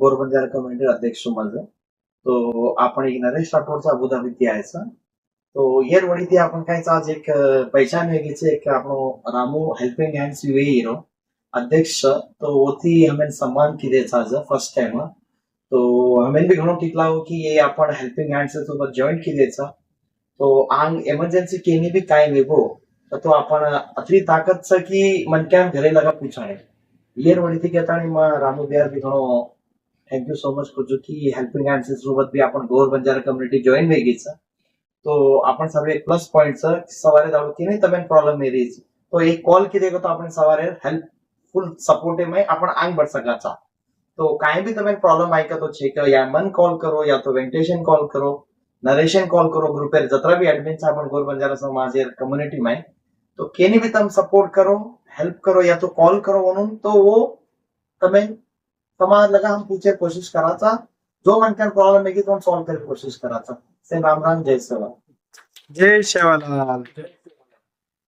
Gor Banjara community अध्यक्ष माझं. तो आपण एक नरेश राठोडचा अबुधाबीથી आयचा. તો યર વળીથી આપણ કાંઈ आज एक पहचान वेगळी છે કે આપણો રામુ હેલ્પિંગ હેન્ડ્સ યુએઈ રો અધ્યક્ષ તો ઓથી હમેं सम्मान किदे आज फर्स्ट टाइम तो हमें भी घणो टिकला हो कि ये आपण हेल्पिंग हैंड्स सोबत जॉईन किदेचा तो आंग इमर्जन्सी केनी भी काय वेगो तो आपण अतरी ताकद छ की मनक्यान घरे लगा पूछाणे યર વળીથી કહેતાણી માં રામુ बिहार भी घणो थैंक यू सो मच कुछ की हेल्पिंग हैंड्स सोबत भी आपण गोरबंजारा कम्युनिटी जॉईन वेगळी छ तो आपण सगळे प्लस पॉइंट सवारे दाड़ो की नहीं तमें प्रॉब्लम मेरी तो एक कॉल की देगो तो आपण सवारे हेल्पफुल सपोर्टिव में आपण आंग बढ़ सका था तो काई भी तमें प्रॉब्लम आई का तो छे कि या मन कॉल करो या तो वेंटेशन कॉल करो नरेशन कॉल करो ग्रुप जतरा भी एडमिन छे आपण गोरबंजारा समाज कम्युनिटी में तो केनी भी तम सपोर्ट करो हेल्प करो या तो कॉल करो वनुन तो वो तमें समाज लगा हम पूछे कोशिश कराचा जो मन का प्रॉब्लम है कि तुम सॉल्व करे कोशिश कराचा से राम राम जय सेवा जय शेवालाल।